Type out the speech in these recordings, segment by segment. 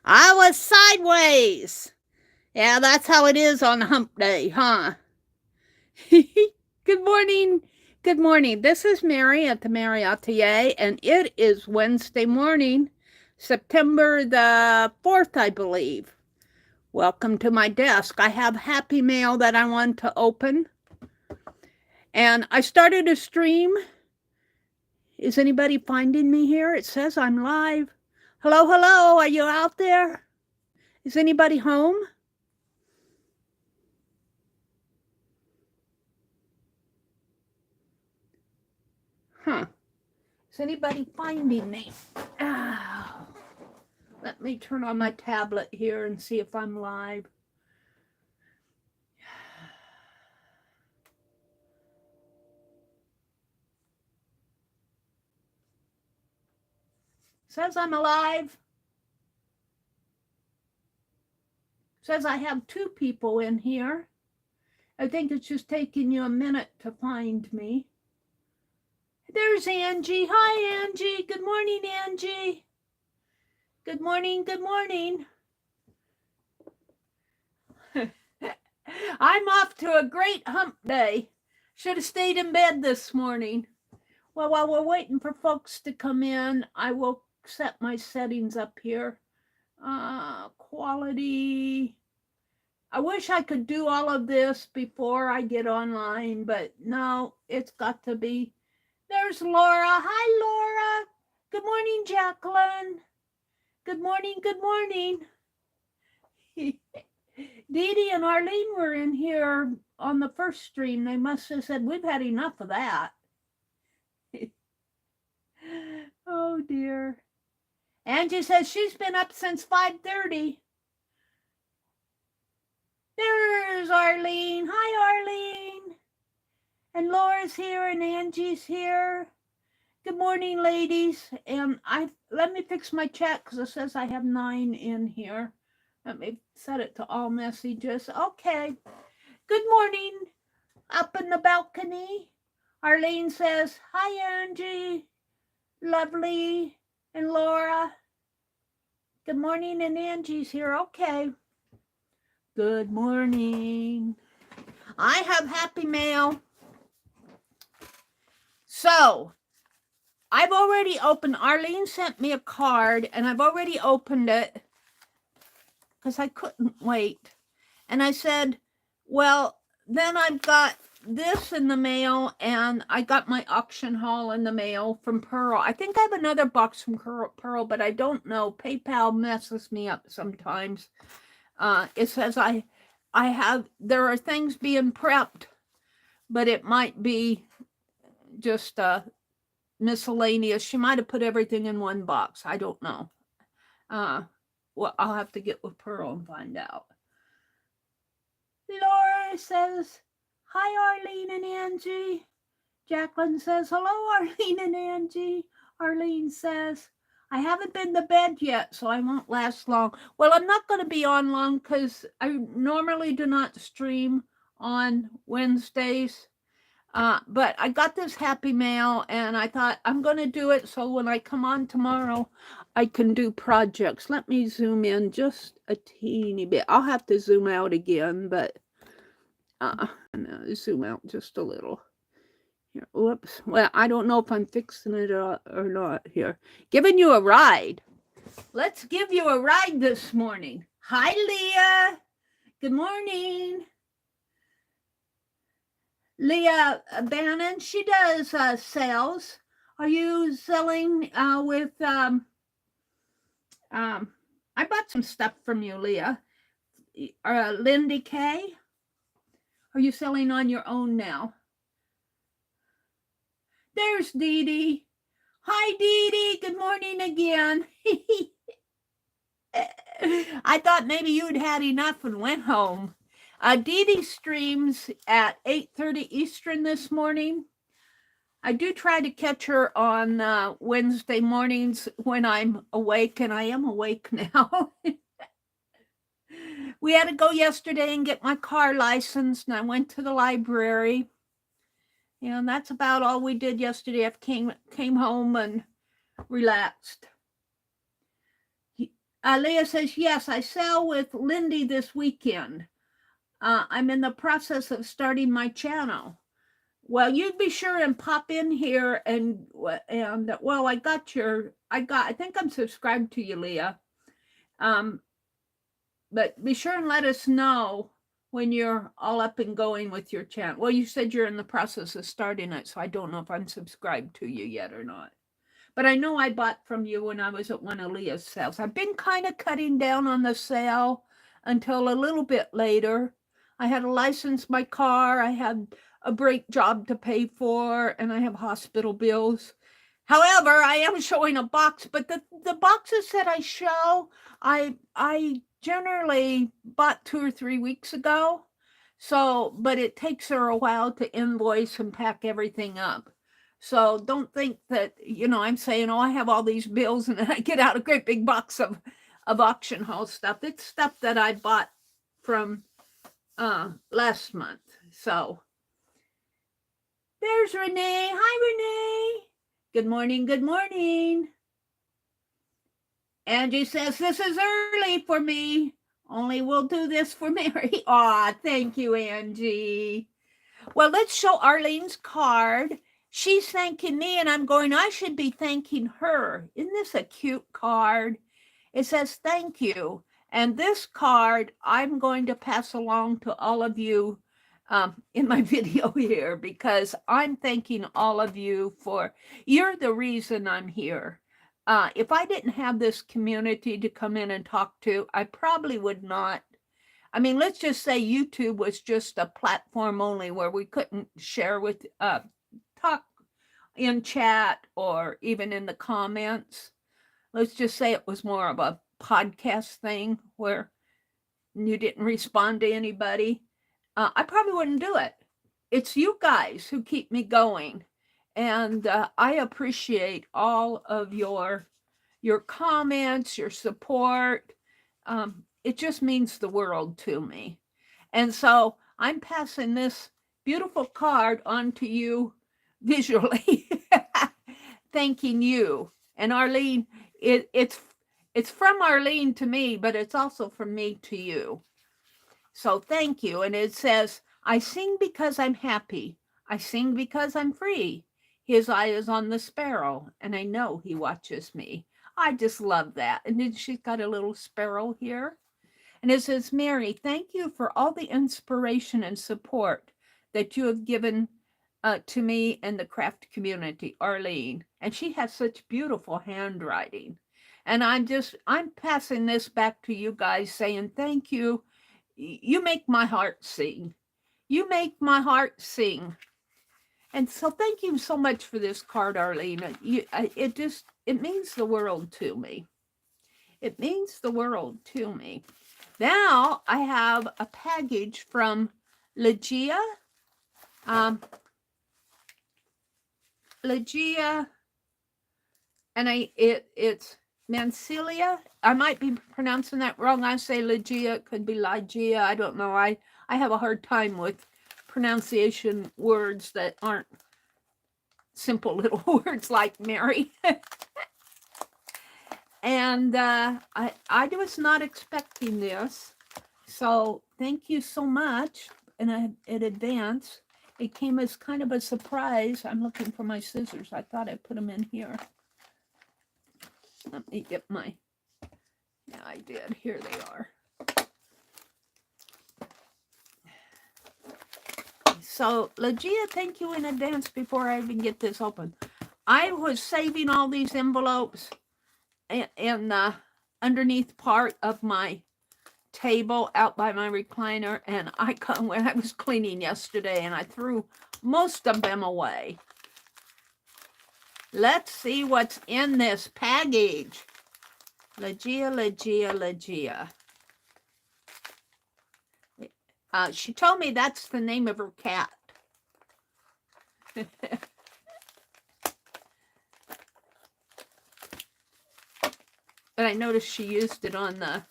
I was sideways. Yeah, that's how it is on hump day, huh? Good morning. Good morning. This is Meri at the Meri Atelier, and it is Wednesday morning, September the 4th, I believe. Welcome to my desk. I have happy mail that I want to open. And I started a stream. Is anybody finding me here? It says I'm live. Hello, hello. Are you out there? Is anybody home? Huh. Is anybody finding me? Oh. Let me turn on my tablet here and see if I'm live. Says I'm alive. Says I have 2 people in here. I think it's just taking you a minute to find me. There's Angie. Hi, Angie. Good morning, Angie. Good morning. Good morning. I'm off to a great hump day. Should have stayed in bed this morning. Well, while we're waiting for folks to come in, I will set my settings up here. Quality. I wish I could do all of this before I get online, but no, it's got to be. There's Laura. Hi, Laura. Good morning, Jacqueline. Good morning. Good morning. Dee Dee and Arlene were in here on the first stream. They must have said, we've had enough of that. Oh, dear. Angie says she's been up since 5:30. There's Arlene. Hi, Arlene. And Laura's here and Angie's here. Good morning, ladies. And let me fix my chat because it says I have 9 in here. Let me set it to all messages. Okay. Good morning. Up in the balcony. Arlene says, hi, Angie. Lovely. And Laura. Good morning, and Angie's here. Okay. Good morning. I have happy mail. So, I've already opened. Arlene sent me a card, and I've already opened it because I couldn't wait. And I said, well, then I've got this in the mail, and I got my auction haul in the mail from Pearl. I think I have another box from Pearl, but I don't know. PayPal messes me up sometimes. It says there are things being prepped, but it might be just miscellaneous. She might have put everything in one box. I don't know. Well, I'll have to get with Pearl and find out. Laura says, hi, Arlene and Angie. Jacqueline says, hello, Arlene and Angie. Arlene says, I haven't been to bed yet, so I won't last long. Well, I'm not going to be on long because I normally do not stream on Wednesdays. But I got this happy mail, and I thought I'm going to do it so when I come on tomorrow, I can do projects. Let me zoom in just a teeny bit. I'll have to zoom out again, but zoom out just a little. Here, whoops. Well, I don't know if I'm fixing it or not here. Giving you a ride. Let's give you a ride this morning. Hi, Leah. Good morning. Leah Bannon, she does sales. Are you selling with, I bought some stuff from you, Leah. Lindy K, are you selling on your own now? There's Dee Dee. Hi, Dee Dee. Good morning again. I thought maybe you'd had enough and went home. Dee Dee streams at 8:30 Eastern this morning. I do try to catch her on Wednesday mornings when I'm awake, and I am awake now. We had to go yesterday and get my car licensed, and I went to the library. And that's about all we did yesterday. I came home and relaxed. Leah says, yes, I sell with Lindy this weekend. I'm in the process of starting my channel. Well, you'd be sure and pop in here and well, I think I'm subscribed to you, Leah. But be sure and let us know when you're all up and going with your channel. Well, you said you're in the process of starting it, so I don't know if I'm subscribed to you yet or not. But I know I bought from you when I was at one of Leah's sales. I've been kind of cutting down on the sale until a little bit later. I had to license my car. I had a brake job to pay for, and I have hospital bills. However, I am showing a box, but the boxes that I show, I generally bought 2 or 3 weeks ago. So, but it takes her a while to invoice and pack everything up. So don't think that, I'm saying, oh, I have all these bills and then I get out a great big box of auction house stuff. It's stuff that I bought from last month. So there's Renee. Hi, Renee. Good morning. Good morning. Angie says, this is early for me. Only we'll do this for Meri. Aw, thank you, Angie. Well, let's show Arlene's card. She's thanking me, and I'm going, I should be thanking her. Isn't this a cute card? It says, thank you. And this card, I'm going to pass along to all of you in my video here, because I'm thanking all of you you're the reason I'm here. If I didn't have this community to come in and talk to, I probably would not. I mean, let's just say YouTube was just a platform only where we couldn't share with, talk in chat or even in the comments. Let's just say it was more of a podcast thing where you didn't respond to anybody. I probably wouldn't do it. It's you guys who keep me going. And I appreciate all of your comments, your support. It just means the world to me. And so I'm passing this beautiful card on to you visually, thanking you. And Arlene, it's from Arlene to me, but it's also from me to you. So thank you. And it says, I sing because I'm happy. I sing because I'm free. His eye is on the sparrow, and I know he watches me. I just love that. And then she's got a little sparrow here. And it says, Meri, thank you for all the inspiration and support that you have given to me and the craft community, Arlene. And she has such beautiful handwriting. And I'm passing this back to you guys saying, thank you. You make my heart sing. You make my heart sing. And so thank you so much for this card, Arlene. It means the world to me. It means the world to me. Now I have a package from Legia. Legia, and it's Mancilia. I might be pronouncing that wrong. I say Legia, it could be Ligia. I don't know. I have a hard time with pronunciation words that aren't simple little words like Meri. And I was not expecting this. So thank you so much in advance. It came as kind of a surprise. I'm looking for my scissors. I thought I put them in here. Let me get my, yeah, I did. Here they are. So, Legia, thank you in advance before I even get this open. I was saving all these envelopes in the underneath part of my table out by my recliner, and when I was cleaning yesterday, and I threw most of them away. Let's see what's in this package. Legia, Legia, Legia. She told me that's the name of her cat. But I noticed she used it on the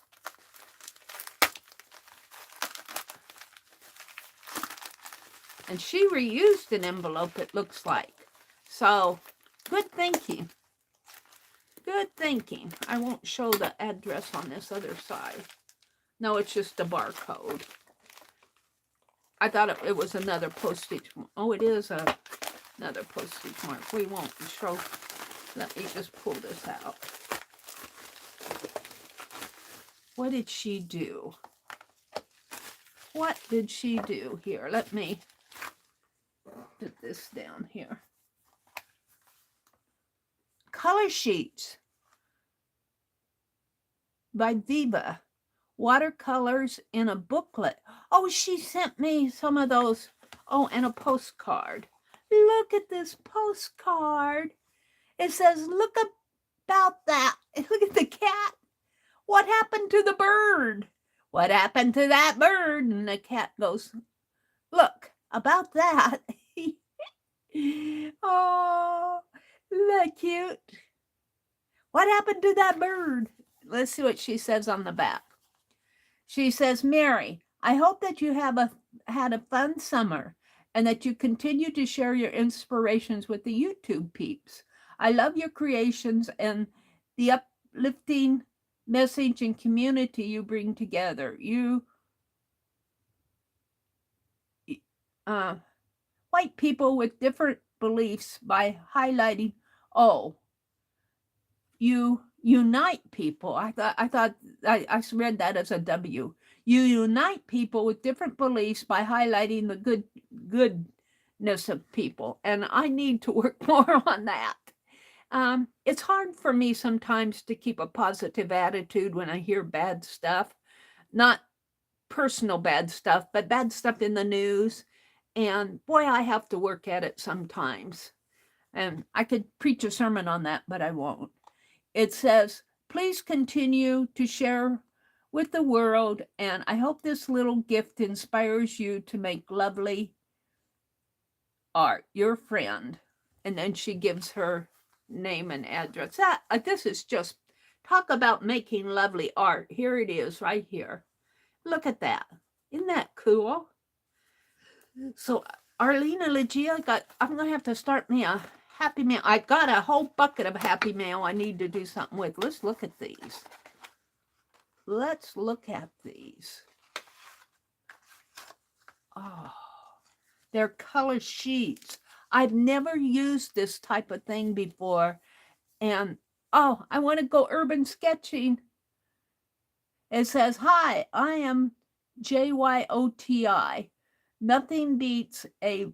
and she reused an envelope, it looks like. So, good thinking. Good thinking. I won't show the address on this other side. No, it's just a barcode. I thought it was another postage. Oh, it is another postage mark. We won't show. Let me just pull this out. What did she do? What did she do here? Let me put this down here. Color sheets by Viva. Watercolors in a booklet. Oh, she sent me some of those. Oh, and a postcard. Look at this postcard. It says, look about that. Look at the cat. What happened to the bird? What happened to that bird? And the cat goes, look, about that. Oh, isn't that cute? What happened to that bird? Let's see what she says on the back. She says, Meri, I hope that you have had a fun summer and that you continue to share your inspirations with the YouTube peeps. I love your creations and the uplifting message and community you bring together. You white people with different beliefs by highlighting, you unite people. I thought I read that as a W. You unite people with different beliefs by highlighting the goodness of people. And I need to work more on that. It's hard for me sometimes to keep a positive attitude when I hear bad stuff. Not personal bad stuff, but bad stuff in the news. And boy, I have to work at it sometimes. And I could preach a sermon on that, but I won't. It says, please continue to share with the world, and I hope this little gift inspires you to make lovely art. Your friend. And then she gives her name and address. This is just, talk about making lovely art. Here it is right here. Look at that. Isn't that cool? So Arlena Legia I'm going to have to start me a Happy Mail. I got a whole bucket of Happy Mail I need to do something with. Let's look at these. Let's look at these. Oh, they're color sheets. I've never used this type of thing before. And, oh, I want to go urban sketching. It says, hi, I am JYOTI. Nothing beats a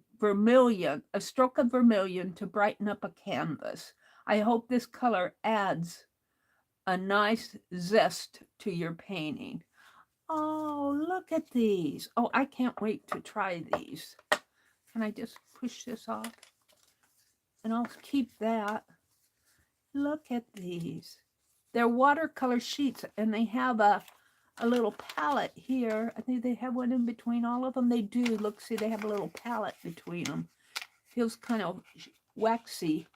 stroke of vermilion to brighten up a canvas. I hope this color adds a nice zest to your painting. Oh, look at these. Oh, I can't wait to try these. Can I just push this off? And I'll keep that. Look at these. They're watercolor sheets, and they have a little palette here. I think they have one in between all of them. They do. Look, see, they have a little palette between them. Feels kind of waxy,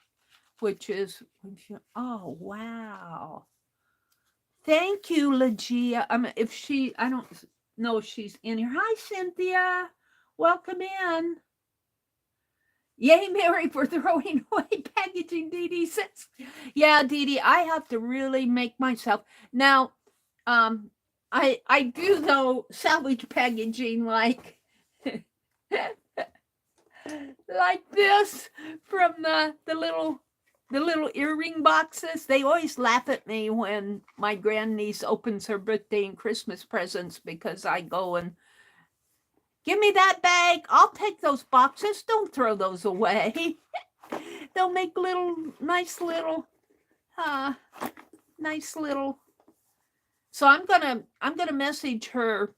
which is, oh, wow. Thank you, Legia. I don't know if she's in here. Hi, Cynthia. Welcome in. Yay, Meri, for throwing away packaging, Dee Dee says. Yeah, Dee Dee, I have to really make myself. Now, I do, though, salvage packaging like like this from the little earring boxes. They always laugh at me when my grandniece opens her birthday and Christmas presents because I go and give me that bag. I'll take those boxes. Don't throw those away. They'll make nice little. So I'm gonna message her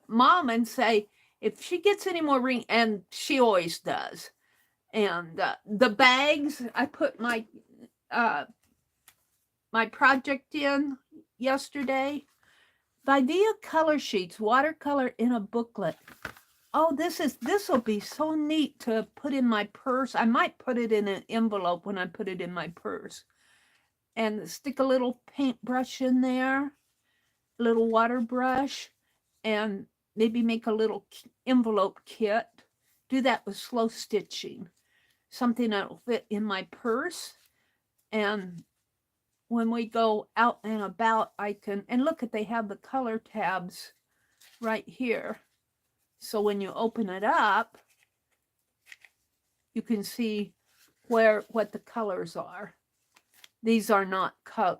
mom and say if she gets any more ring, and she always does. And the bags, I put my my project in yesterday. Videa color sheets, watercolor in a booklet. Oh, this will be so neat to put in my purse. I might put it in an envelope when I put it in my purse. And stick a little paintbrush in there, a little water brush, and maybe make a little envelope kit. Do that with slow stitching. Something that'll fit in my purse. And when we go out and about, I can, and look at, they have the color tabs right here. So when you open it up, you can see what the colors are. These are not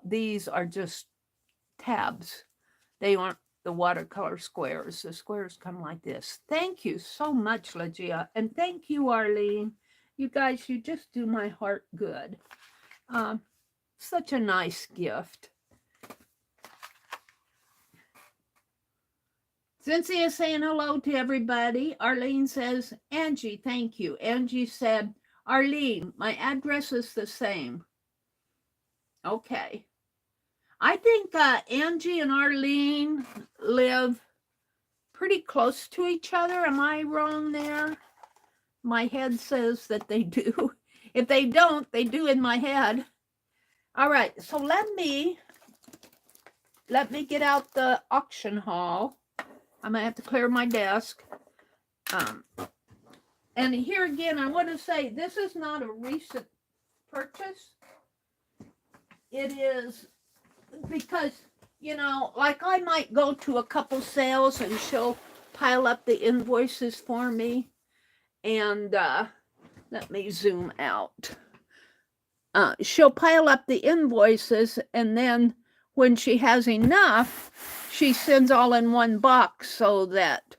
these are just tabs. They aren't the watercolor squares. The squares come like this. Thank you so much, Legia. And thank you, Arlene. You guys, you just do my heart good. Such a nice gift. Cynthia saying hello to everybody. Arlene says, Angie, thank you. Angie said, Arlene, my address is the same. Okay. I think Angie and Arlene live pretty close to each other. Am I wrong there? My head says that they do. If they don't, they do in my head. All right, so let me get out the auction haul. I'm gonna have to clear my desk. And here again, I want to say this is not a recent purchase. It is because, you know, like I might go to a couple sales and she'll pile up the invoices for me. And let me zoom out. She'll pile up the invoices, and then when she has enough, she sends all in one box so that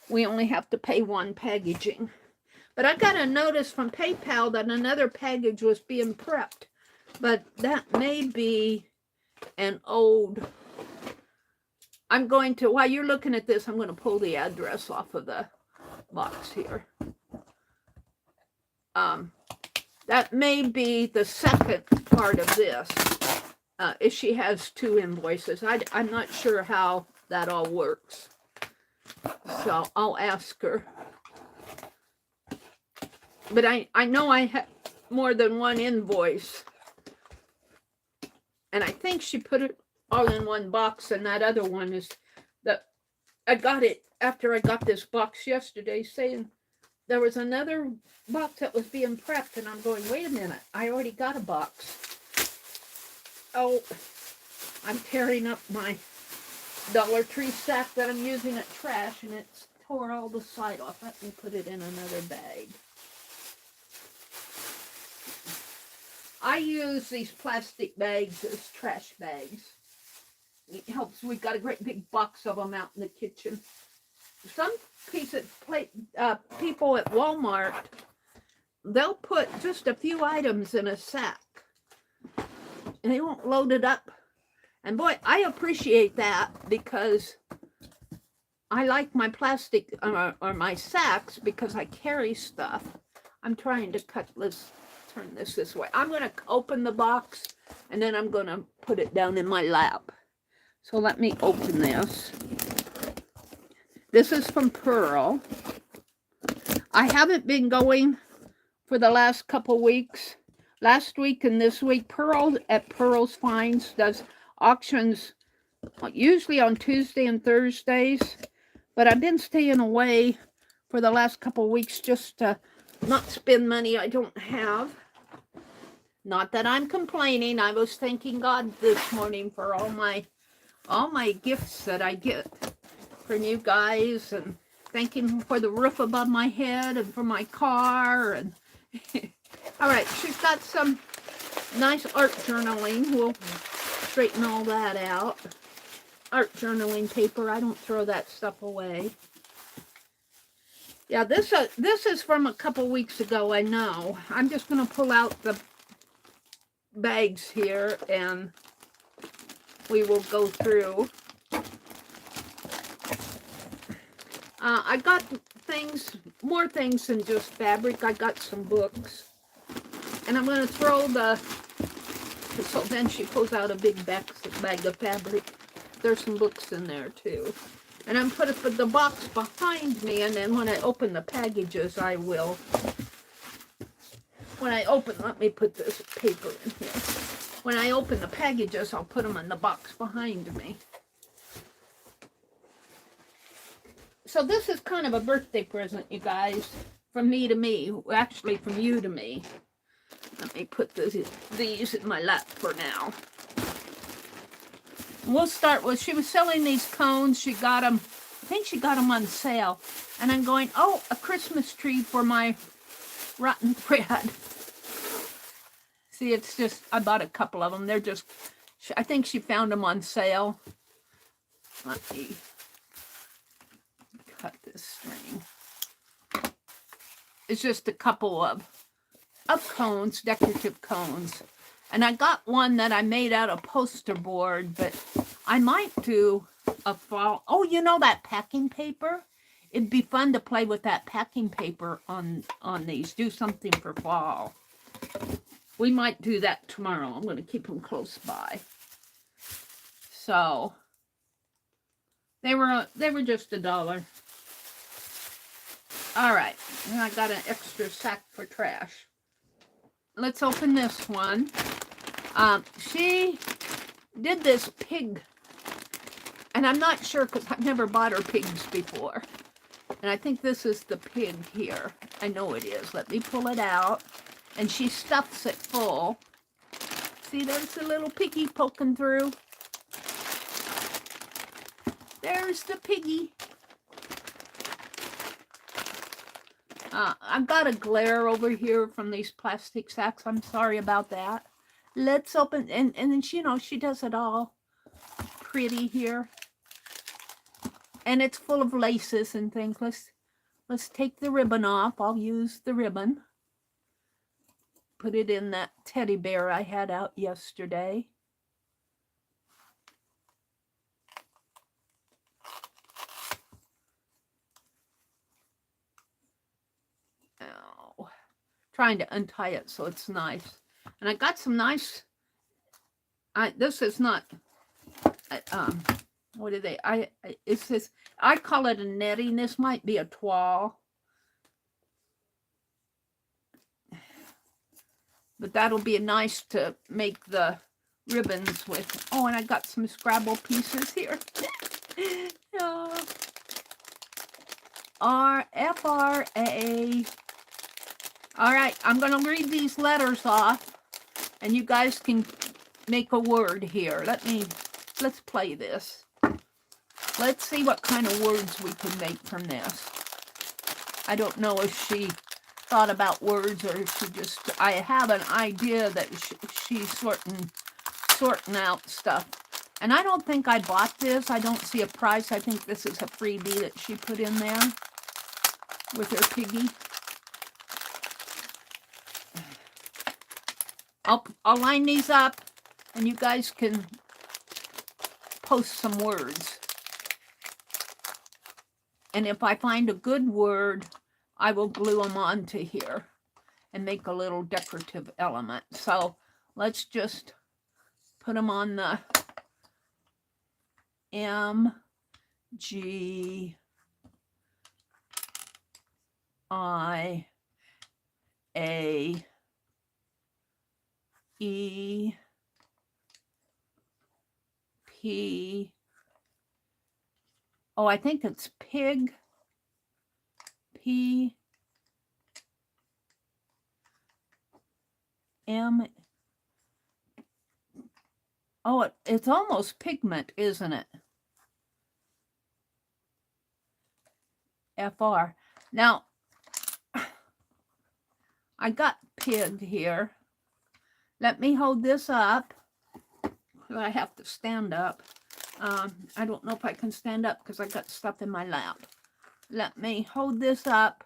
we only have to pay one packaging. But I got a notice from PayPal that another package was being prepped. But that may be an old... I'm going to, while you're looking at this, I'm going to pull the address off of the box here. That may be the second part of this, if she has two invoices. I'm not sure how that all works. So I'll ask her. But I know I have more than one invoice. And I think she put it all in one box, and that other one is that I got it after I got this box yesterday saying there was another box that was being prepped, and I'm going, wait a minute, I already got a box. Oh, I'm tearing up my Dollar Tree sack that I'm using at trash, and it's tore all the side off. Let me put it in another bag. I use these plastic bags as trash bags. It helps. We've got a great big box of them out in the kitchen. Some people at Walmart, they'll put just a few items in a sack, and they won't load it up. And boy, I appreciate that because I like my plastic or my sacks because I carry stuff. I'm trying to turn this way. I'm going to open the box, and then I'm going to put it down in my lap. So let me open this. This is from Pearl. I haven't been going for the last couple weeks. Last week and this week, Pearl at Pearl's Finds does auctions usually on Tuesday and Thursdays. But I've been staying away for the last couple weeks just to not spend money I don't have. Not that I'm complaining. I was thanking God this morning for all my gifts that I get from you guys, and thanking Him for the roof above my head and for my car. And all right, she's got some nice art journaling. We'll straighten all that out. Art journaling paper. I don't throw that stuff away. Yeah, this is from a couple weeks ago, I know. I'm just going to pull out the bags here and we will go through. I got more things than just fabric. I got some books. And I'm going to throw so then she pulls out a big bag of fabric. There's some books in there too. And I'm put the box behind me, and then when I open the packages, I will. Let me put this paper in here. When I open the packages, I'll put them in the box behind me. So this is kind of a birthday present, you guys, from me to me. Actually, from you to me. Let me put these in my lap for now. We'll start with, she was selling these cones. She got them, I think she got them on sale. And I'm going, oh, a Christmas tree for my rotten bread. See, it's just, I bought a couple of them. They're just, I think she found them on sale. Let me cut this string. It's just a couple of cones, decorative cones. And I got one that I made out of poster board, but I might do a fall. Oh, you know that packing paper? It'd be fun to play with that packing paper on these. Do something for fall. We might do that tomorrow. I'm going to keep them close by. So they were just $1. All right, and I got an extra sack for trash. Let's open this one. She did this pig, and I'm not sure because I've never bought her pigs before. And I think this is the pig here. I know it is. Let me pull it out. And she stuffs it full. See, there's a little piggy poking through. There's the piggy. I've got a glare over here from these plastic sacks. I'm sorry about that. Let's open, and then she, you know, she does it all pretty here. And it's full of laces and things. Let's take the ribbon off. I'll use the ribbon. Put it in that teddy bear I had out yesterday. Oh, trying to untie it so it's nice. And I got some nice, this is not, what are they? It's this, I call it a netting. This might be a toile. But that'll be nice to make the ribbons with. Oh, and I got some Scrabble pieces here. R-F-R-A. All right, I'm going to read these letters off, and you guys can make a word here. Let's play this. Let's see what kind of words we can make from this. I don't know if she thought about words or if she just, I have an idea that she's sorting out stuff. And I don't think I bought this. I don't see a price. I think this is a freebie that she put in there with her piggy. I'll line these up and you guys can post some words. And if I find a good word, I will glue them onto here and make a little decorative element. So let's just put them on the M, G, I, A, E, P. Oh, I think it's pig. P, M. Oh, it's almost pigment, isn't it? FR. Now, I got pig here. Let me hold this up. I have to stand up. I don't know if I can stand up because I got stuff in my lap. Let me hold this up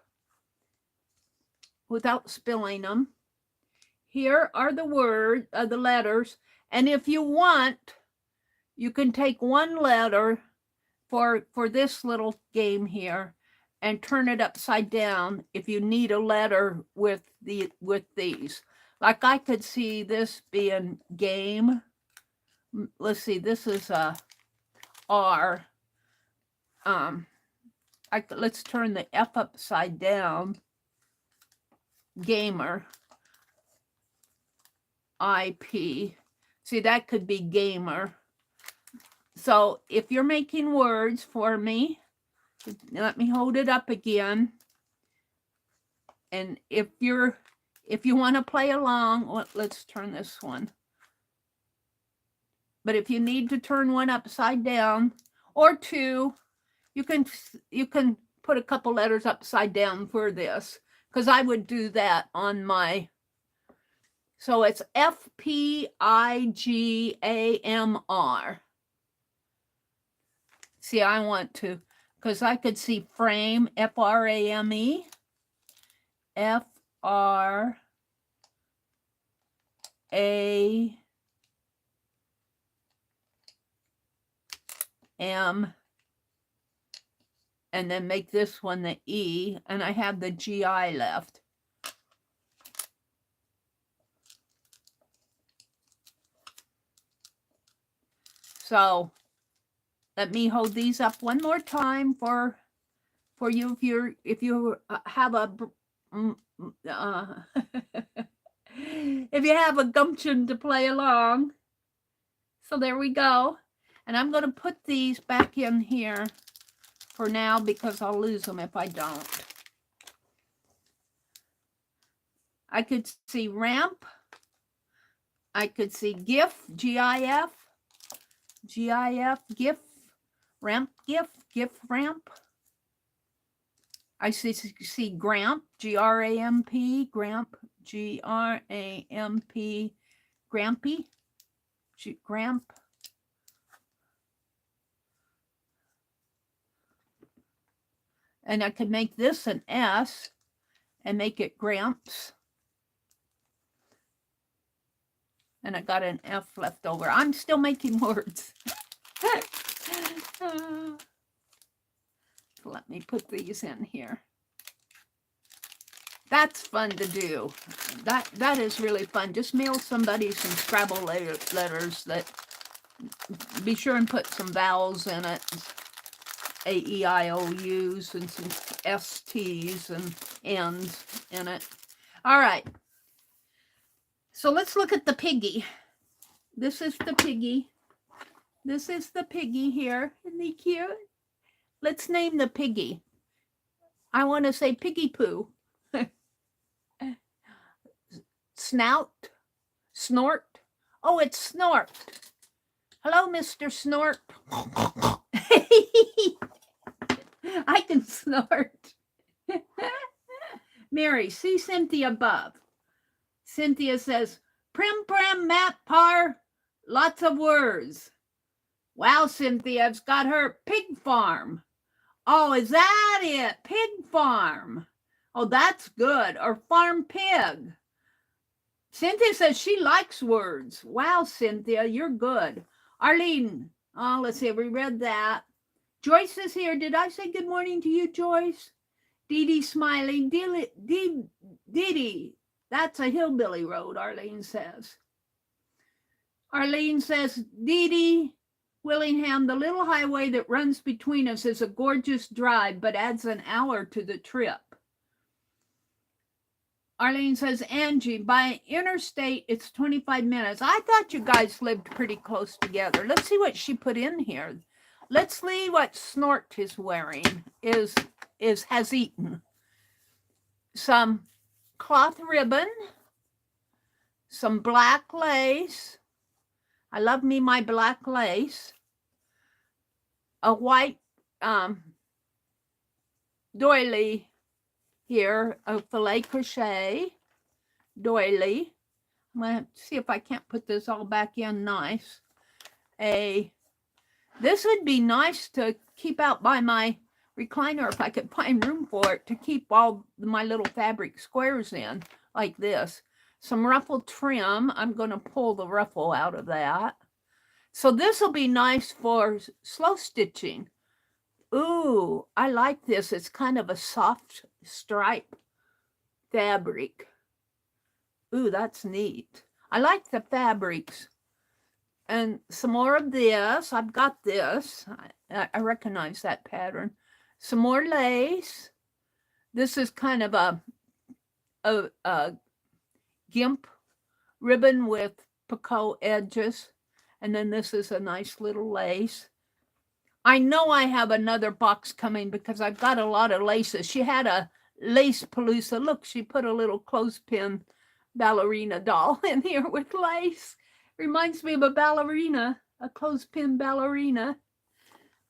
without spilling them. Here are the the letters. And if you want, you can take one letter for this little game here and turn it upside down if you need a letter with these. Like I could see this being game. Let's see, this is a R. Let's turn the F upside down. Gamer. IP. See, that could be gamer. So if you're making words for me, let me hold it up again. And if you want to play along, let's turn this one. But if you need to turn one upside down or two, you can put a couple letters upside down for this, because I would do that on my. So it's FPIGAMR. See, I want to, because I could see frame, FRAME, FRAM, and then make this one the E, and I have the GI left. So let me hold these up one more time for you if you have a if you have a gumption to play along. So there we go. And I'm going to put these back in here for now because I'll lose them if I don't. I could see ramp. I could see GIF, GIF, GIF, GIF, ramp, GIF, GIF, ramp. I see Gramp, G-R-A-M-P, Gramp, G-R-A-M-P, Grampy, Gramp. And I could make this an S and make it Gramps. And I got an F left over. I'm still making words. Let me put these in here. That's fun to do. That is really fun. Just mail somebody some Scrabble letters that be sure and put some vowels in it. A-E-I-O-U's and some S-T's and N's in it. All right. So let's look at the piggy. This is the piggy. This is the piggy here. Isn't he cute? Let's name the piggy. I want to say Piggy Poo. Snout. Snort. Oh, it's Snort. Hello, Mr. Snort. I can snort. Mary, see Cynthia above. Cynthia says, Prim Prim Map Par, lots of words. Wow, Cynthia's got her pig farm. Oh, is that it? Pig farm. Oh, that's good. Or farm pig. Cynthia says she likes words. Wow, Cynthia, you're good. Arlene, oh, let's see, we read that. Joyce is here. Did I say good morning to you, Joyce? Dee Dee smiling. Dee Dee, that's a hillbilly road, Arlene says. Arlene says, Dee Dee, Willingham, the little highway that runs between us is a gorgeous drive, but adds an hour to the trip. Arlene says, Angie, by interstate, it's 25 minutes. I thought you guys lived pretty close together. Let's see what she put in here. Let's see what Snort is wearing, has eaten. Some cloth ribbon, some black lace. I love me my black lace. A white doily here, a filet crochet doily. I'm going to see if I can't put this all back in nice. This would be nice to keep out by my recliner if I could find room for it to keep all my little fabric squares in like this. Some ruffle trim. I'm going to pull the ruffle out of that. So this will be nice for slow stitching. Ooh, I like this. It's kind of a soft stripe fabric. Ooh, that's neat. I like the fabrics. And some more of this. I've got this. I recognize that pattern. Some more lace. This is kind of a gimp ribbon with Picasso edges. And then this is a nice little lace. I know I have another box coming because I've got a lot of laces. She had a lace palooza. Look, she put a little clothespin ballerina doll in here with lace. Reminds me of a ballerina. a clothespin ballerina.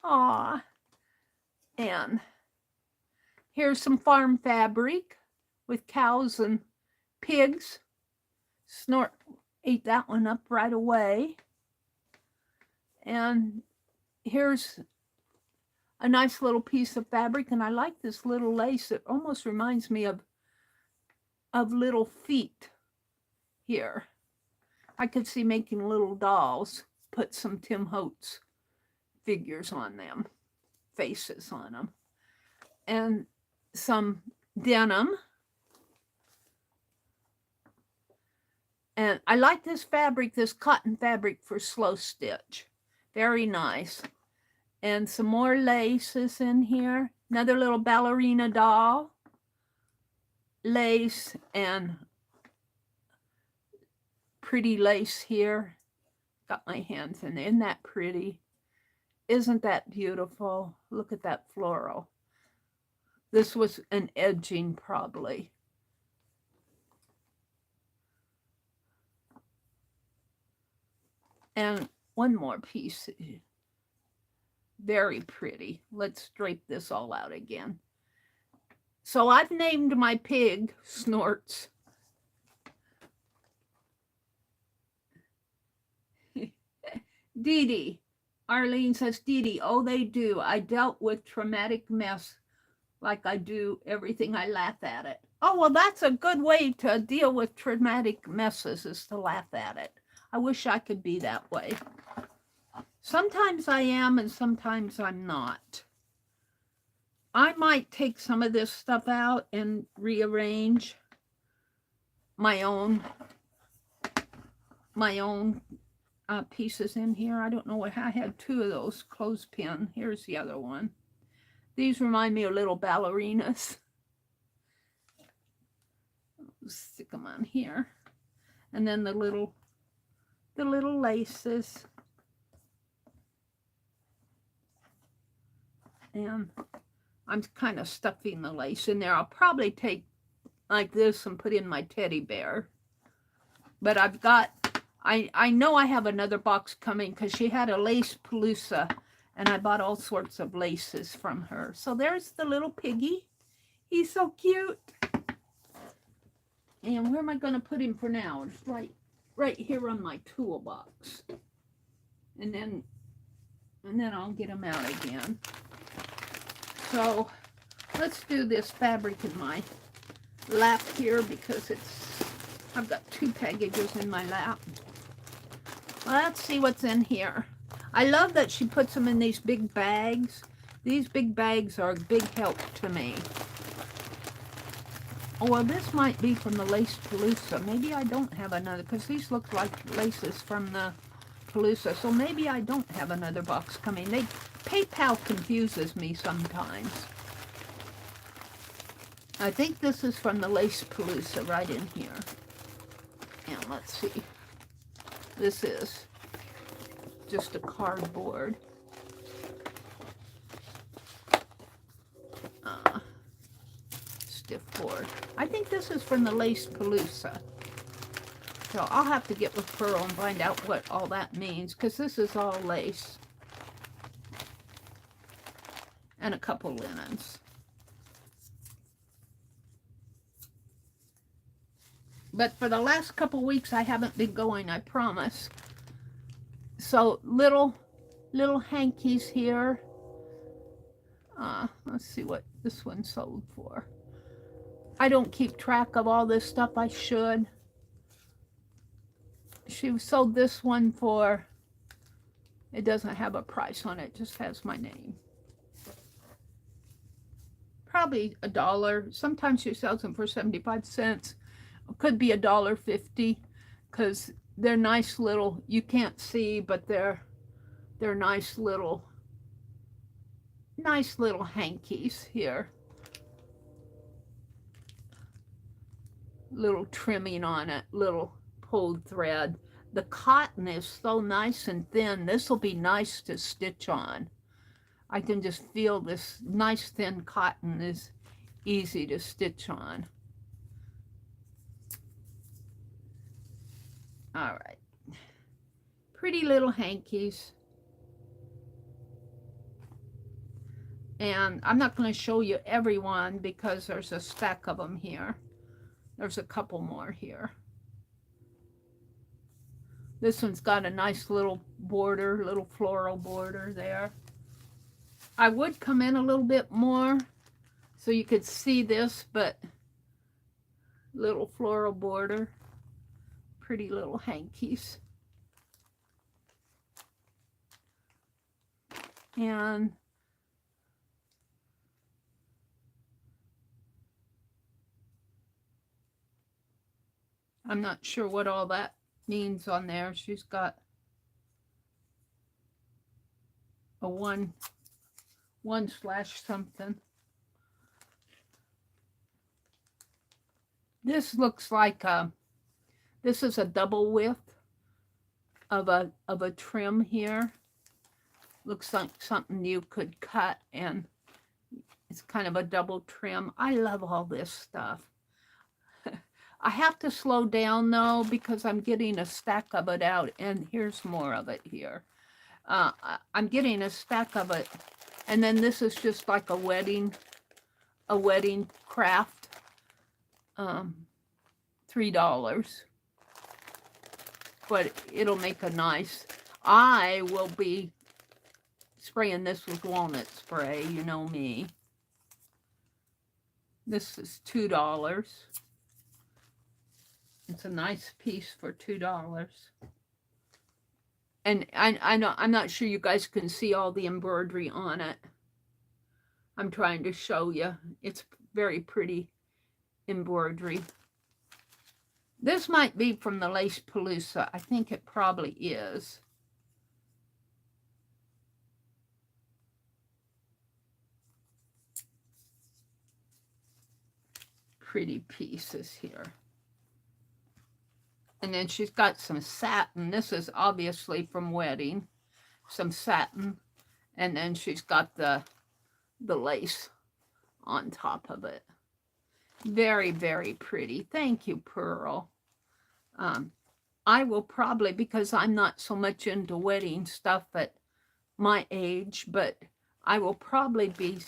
Aw. And here's some farm fabric with cows and pigs. Snort ate that one up right away. And here's a nice little piece of fabric, and I like this little lace. It almost reminds me of little feet here. I could see making little dolls, put some Tim Holtz figures on them, faces on them, and some denim. And I like this fabric, this cotton fabric for slow stitch. Very nice. And some more laces in here. Another little ballerina doll. Lace and pretty lace here. Got my hands in it. Isn't that pretty? Isn't that beautiful? Look at that floral. This was an edging probably. And one more piece. Very pretty. Let's drape this all out again. So I've named my pig Snorts. Dee Dee. Arlene says, Dee Dee, oh, they do. I dealt with traumatic mess like I do everything. I laugh at it. Oh, well, that's a good way to deal with traumatic messes, is to laugh at it. I wish I could be that way. Sometimes I am and sometimes I'm not. I might take some of this stuff out and rearrange my own pieces in here. I don't know what, I had two of those clothespin. Here's the other one. These remind me of little ballerinas. Stick them on here. And then the little laces. And I'm kind of stuffing the lace in there. I'll probably take like this and put in my teddy bear. But I've got, I know I have another box coming because she had a lace palooza and I bought all sorts of laces from her. So there's the little piggy. He's so cute. And where am I going to put him for now? It's right here on my toolbox. And then I'll get him out again. So let's do this fabric in my lap here because I've got two packages in my lap. Let's see what's in here. I love that she puts them in these big bags. These big bags are a big help to me. Oh, well, this might be from the Lace Palooza. Maybe I don't have another, because these look like laces from the Palooza. So maybe I don't have another box coming. PayPal confuses me sometimes. I think this is from the Lace Palooza right in here. And let's see. This is just a cardboard. Stiff board. I think this is from the Lace Palooza. So I'll have to get with Pearl and find out what all that means, because this is all lace. And a couple linens. But for the last couple weeks, I haven't been going, I promise. So little hankies here. Let's see what this one sold for. I don't keep track of all this stuff. I should. She sold this one for, it doesn't have a price on it, it just has my name. Probably $1. Sometimes she sells them for 75 cents. It could be $1.50 because they're nice little, you can't see, but they're nice little hankies here. Little trimming on it, little pulled thread. The cotton is so nice and thin. This will be nice to stitch on. I can just feel this nice thin cotton is easy to stitch on. All right. Pretty little hankies. And I'm not going to show you every one because there's a stack of them here. There's a couple more here. This one's got a nice little border, little floral border there. I would come in a little bit more so you could see this, but little floral border. Pretty little hankies. And I'm not sure what all that means on there. She's got a one slash something. This looks like this is a double width of a trim here. Looks like something you could cut, and it's kind of a double trim. I love all this stuff. I have to slow down though because I'm getting a stack of it out, and here's more of it here. I'm getting a stack of it, and then this is just like a wedding craft. $3, but it'll make a nice. I will be spraying this with walnut spray, you know me. This is $2. It's a nice piece for $2. And I know, I'm not sure you guys can see all the embroidery on it. I'm trying to show you. It's very pretty embroidery. This might be from the Lace Palooza. I think it probably is. Pretty pieces here. And then she's got some satin. This is obviously from wedding. Some satin. And then she's got the lace on top of it. Very, very pretty. Thank you, Pearl. I will probably, because I'm not so much into wedding stuff at my age, but I will probably be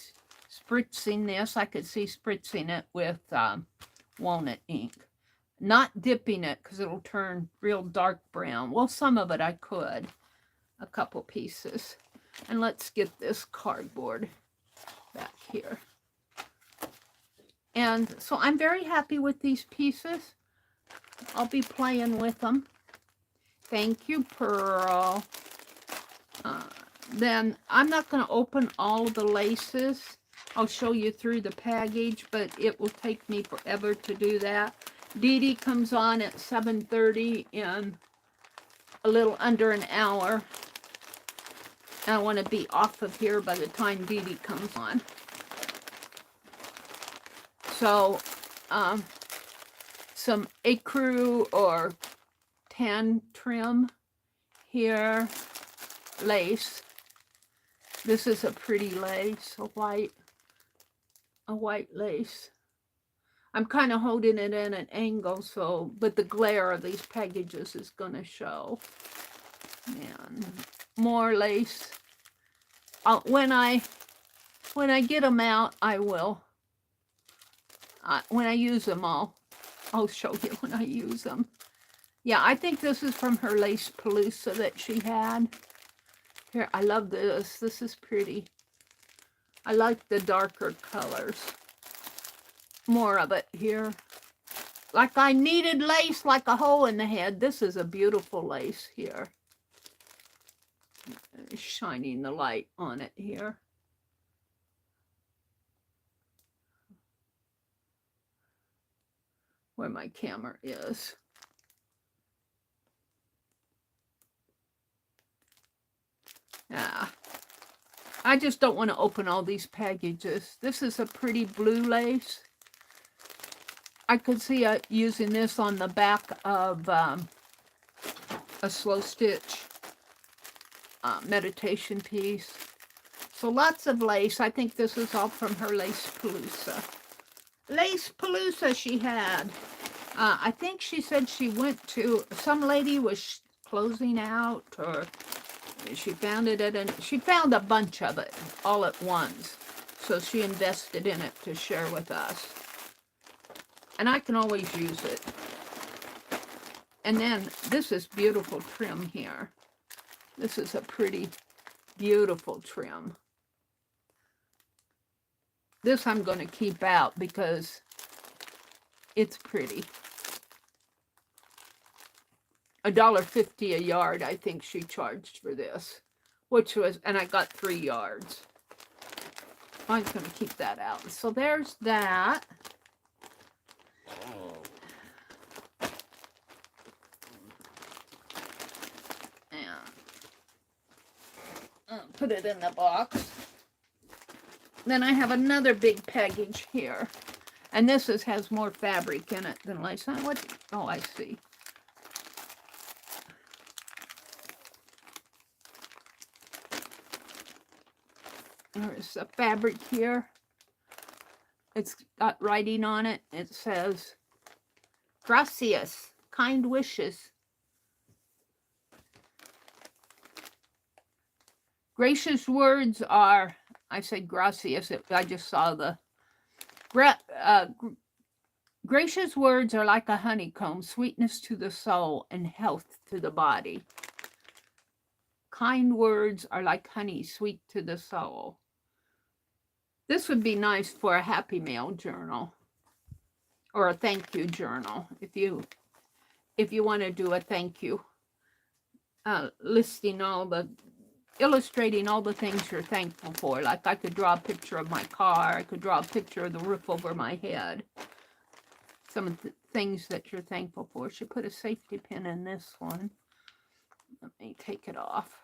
spritzing this. I could see spritzing it with walnut ink. Not dipping it because it'll turn real dark brown. Well, some of it I could. A couple pieces. And let's get this cardboard back here. And so I'm very happy with these pieces. I'll be playing with them. Thank you, Pearl. Then I'm not going to open all the laces. I'll show you through the package, but it will take me forever to do that. Dee Dee comes on at 7:30 in a little under an hour. And I want to be off of here by the time Dee Dee comes on. So, some ecru or tan trim here, lace. This is a pretty lace, a white lace. I'm kind of holding it in an angle, so, but the glare of these packages is going to show. And more lace. When I get them out, I will. When I use them, I'll show you when I use them. Yeah, I think this is from her Lace Palooza that she had. Here, I love this. This is pretty. I like the darker colors. More of it here. Like I needed lace like a hole in the head. This is a beautiful lace here. Shining the light on it here. Where my camera is. Yeah. I just don't want to open all these packages. This is a pretty blue lace. I could see using this on the back of a slow stitch meditation piece. So lots of lace. I think this is all from her Lace Palooza. Lace Palooza she had. I think she said she went to, some lady was closing out, or she found it at she found a bunch of it all at once. So she invested in it to share with us. And I can always use it. And then this is beautiful trim here. This is a pretty beautiful trim. This I'm going to keep out because it's pretty. $1.50 a yard, I think she charged for this, which was, and I got 3 yards. I'm going to keep that out. So there's that. And I'll put it in the box. Then I have another big package here. And this has more fabric in it than lace. What? Oh, I see. There's a fabric here. It's got writing on it. It says, gracias, kind wishes. Gracious words are, I said gracias, I just saw the, gracious words are like a honeycomb, sweetness to the soul and health to the body. Kind words are like honey, sweet to the soul. This would be nice for a Happy Mail journal or a thank you journal if you want to do a thank you, illustrating all the things you're thankful for. Like I could draw a picture of my car, I could draw a picture of the roof over my head. Some of the things that you're thankful for. Should put a safety pin in this one. Let me take it off.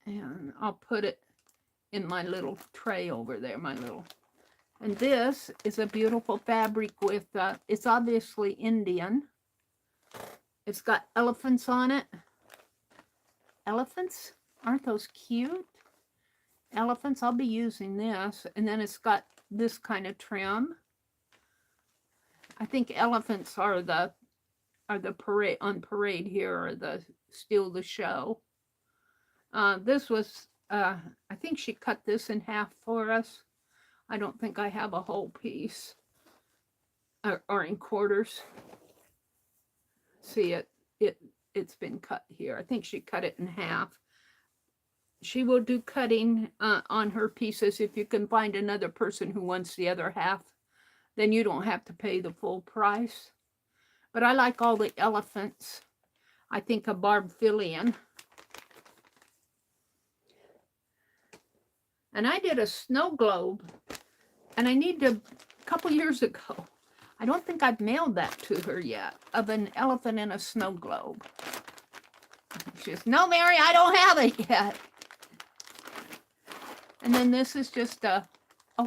And I'll put it in my little tray over there, and this is a beautiful fabric with, it's obviously Indian. It's got elephants on it. Elephants? Aren't those cute? Elephants, I'll be using this. And then it's got this kind of trim. I think elephants are the parade on parade here, or the steal the show. This was, I think she cut this in half for us. I don't think I have a whole piece, or in quarters. See it's been cut here. I think she cut it in half. She will do cutting on her pieces. If you can find another person who wants the other half, then you don't have to pay the full price. But I like all the elephants. I think a Barbfillian. And I did a snow globe, and I need to, a couple years ago, I don't think I've mailed that to her yet, of an elephant in a snow globe. She says, no, Mary, I don't have it yet. And then this is just a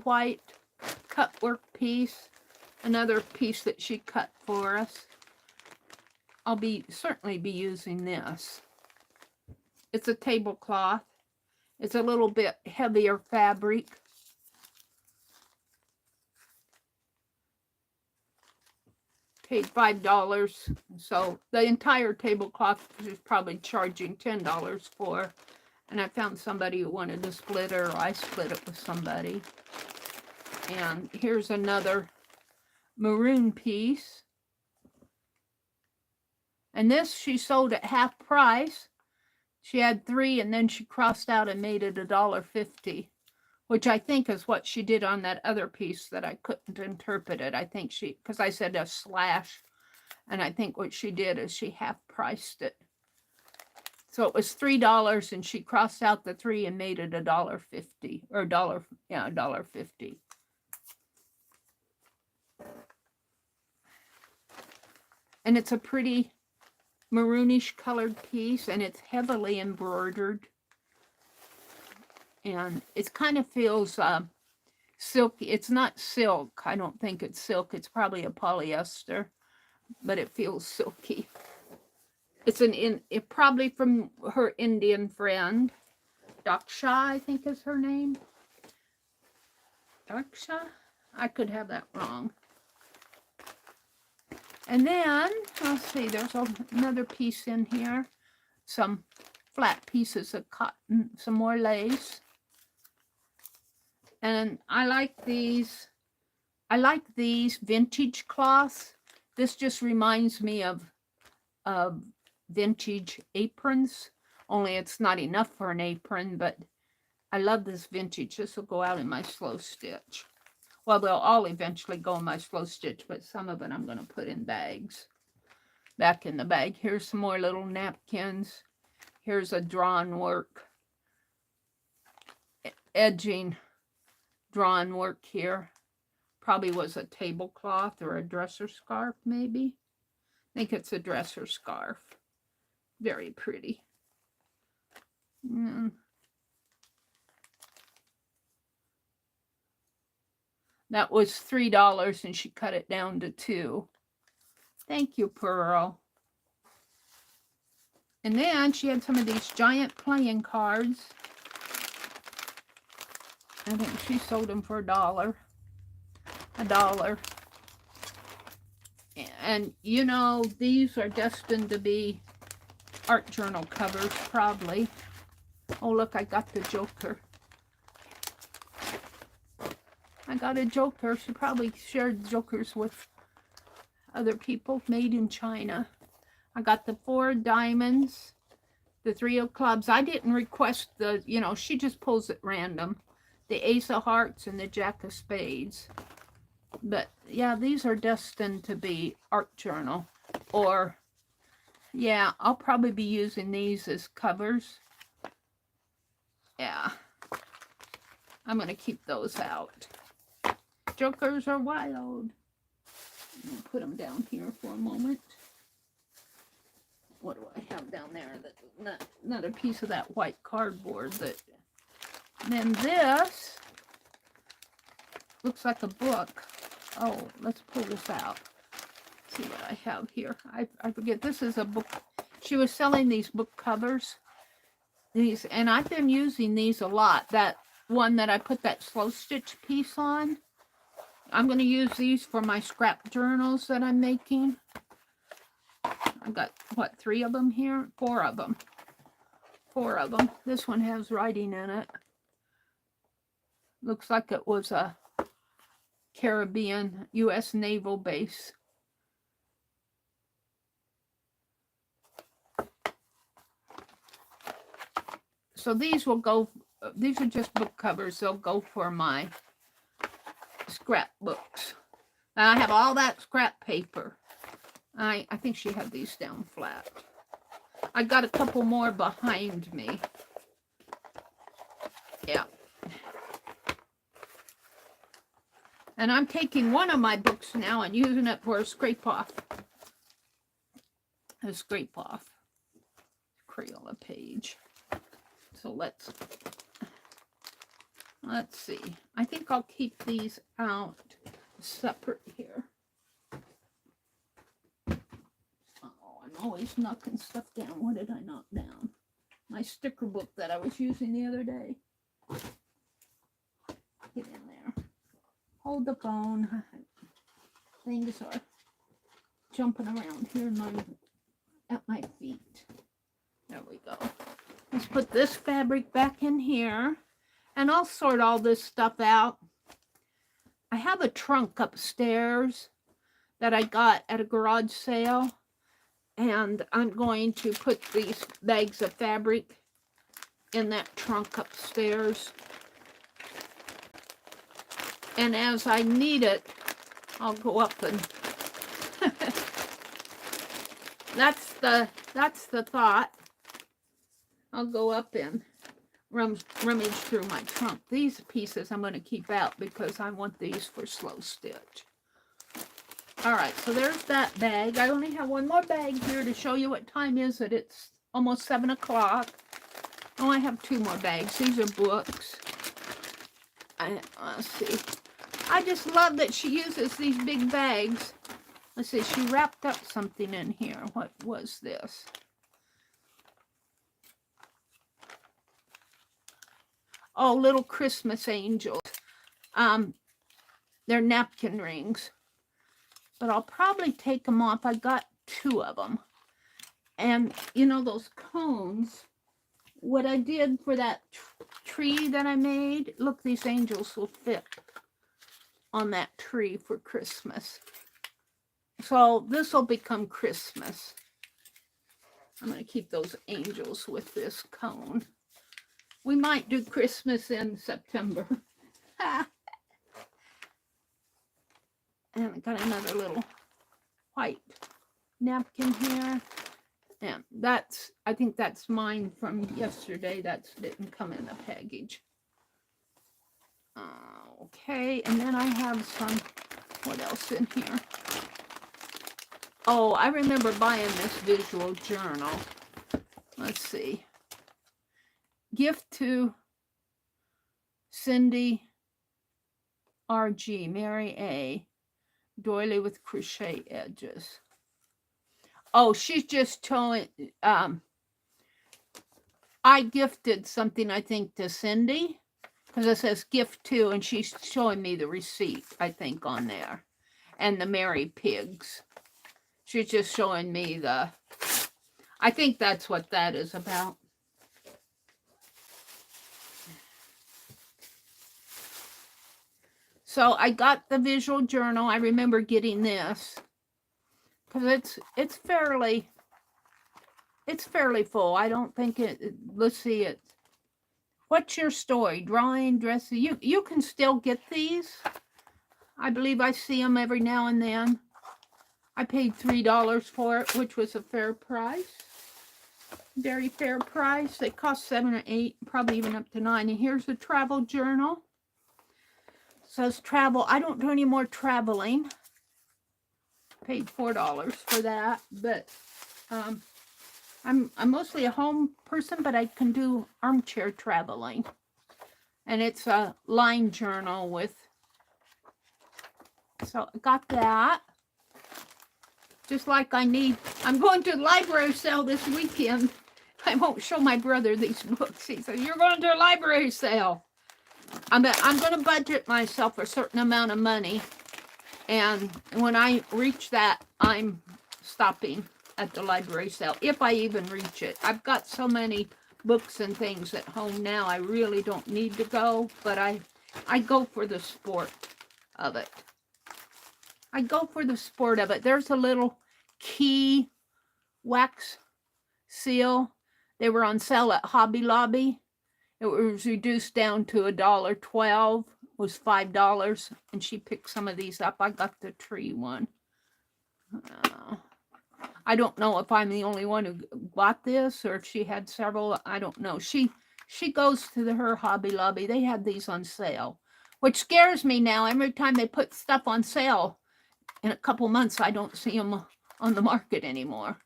white cut work piece, another piece that she cut for us. I'll certainly be using this. It's a tablecloth. It's a little bit heavier fabric. Paid $5. So the entire tablecloth is probably charging $10 for. And I found somebody who wanted to split it, or I split it with somebody. And here's another maroon piece. And this she sold at half price. She had 3, and then she crossed out and made it $1.50, which I think is what she did on that other piece that I couldn't interpret it. I think because I said a slash, and I think what she did is she half priced it. So it was $3, and she crossed out the 3 and made it $1.50, or $1.50. And it's a pretty maroonish colored piece, and it's heavily embroidered, and it kind of feels silky. It's not silk. I don't think it's silk. It's probably a polyester, but it feels silky. It's probably from her Indian friend, Daksha, I think is her name. Daksha? I could have that wrong. And then, let's see, there's another piece in here. Some flat pieces of cotton, some more lace. And I like these vintage cloths. This just reminds me of vintage aprons, only it's not enough for an apron, but I love this vintage. This will go out in my slow stitch. Well, they'll all eventually go in my slow stitch, but some of it I'm going to put in bags. Back in the bag. Here's some more little napkins. Here's a drawn work, edging drawn work here. Probably was a tablecloth or a dresser scarf, maybe. I think it's a dresser scarf. Very pretty. That was $3 and she cut it down to $2. Thank you, Pearl. And then she had some of these giant playing cards. I think she sold them for $1. $1. And you know, these are destined to be art journal covers, probably. Oh, look, I got the Joker. I got a Joker. She probably shared Jokers with other people. Made in China. I got the 4 diamonds, the 3 of clubs. I didn't request the, you know, she just pulls at random. The Ace of Hearts and the Jack of Spades. But yeah, these are destined to be art journal. Or, yeah, I'll probably be using these as covers. Yeah. I'm going to keep those out. Jokers are wild. I'm going to put them down here for a moment. What do I have down there? Another piece of that white cardboard. And then this looks like a book. Oh, let's pull this out. See what I have here. I forget. This is a book. She was selling these book covers. These, and I've been using these a lot. That one that I put that slow stitch piece on. I'm going to use these for my scrap journals that I'm making. I've got, what, 3 of them here? 4 of them. 4 of them. This one has writing in it. Looks like it was a Caribbean U.S. naval base. So these will go, these are just book covers. They'll go for my scrapbooks. And I have all that scrap paper. I think she had these down flat. I got a couple more behind me. Yeah. And I'm taking one of my books now and using it for a scrape off. A scrape off Crayola page. So let's see. I think I'll keep these out separate here. Oh, I'm always knocking stuff down. What did I knock down? My sticker book that I was using the other day. Get in there. Hold the phone. Things are jumping around here at my feet. There we go. Let's put this fabric back in here. And I'll sort all this stuff out. I have a trunk upstairs that I got at a garage sale. And I'm going to put these bags of fabric in that trunk upstairs. And as I need it, I'll go up and that's the thought. I'll go up and rummage through my trunk. These pieces I'm going to keep out because I want these for slow stitch. Alright, so there's that bag. I only have one more bag here to show you what time is it. It's almost 7 o'clock. Oh, I have 2 more bags. These are books. Let's see. I just love that she uses these big bags. Let's see, she wrapped up something in here. What was this? Oh, little Christmas angels. They're napkin rings. but I'll probably take them off. I got 2 of them. And, you know, those cones, what I did for that tree that I made, look, these angels will fit on that tree for Christmas. So this will become Christmas. I'm going to keep those angels with this cone. We might do Christmas in September. And I got another little white napkin here. And that's, I think that's mine from yesterday. That didn't come in the package. Okay, and then I have some, what else in here? Oh, I remember buying this visual journal. Let's see. Gift to Cindy R.G., Mary A. Doily with crochet edges. Oh, she's just showing, I gifted something, I think, to Cindy, because it says gift to, and she's showing me the receipt, I think, on there. And the Mary Pigs. She's just showing me the, I think that's what that is about. So I got the visual journal. I remember getting this because it's fairly full. I don't think it. Let's see it. What's your story? Drawing, dressing. You can still get these. I believe I see them every now and then. I paid $3 for it, which was a fair price. Very fair price. They cost $7 or $8, probably even up to $9. And here's the travel journal. Says travel. I don't do any more traveling. Paid $4 for that, but I'm mostly a home person, but I can do armchair traveling. And it's a line journal with. So I got that. Just like I'm going to the library sale this weekend. I won't show my brother these books. He says, "You're going to a library sale." I'm going to budget myself a certain amount of money, and when I reach that, I'm stopping at the library sale, if I even reach it. I've got so many books and things at home now, I really don't need to go, but I go for the sport of it. I go for the sport of it. There's a little key wax seal. They were on sale at Hobby Lobby. It was reduced down to $1.12, was $5, and she picked some of these up. I got the tree one. I don't know if I'm the only one who bought this or if she had several. I don't know. She goes to her Hobby Lobby. They had these on sale, which scares me now. Every time they put stuff on sale, in a couple months, I don't see them on the market anymore.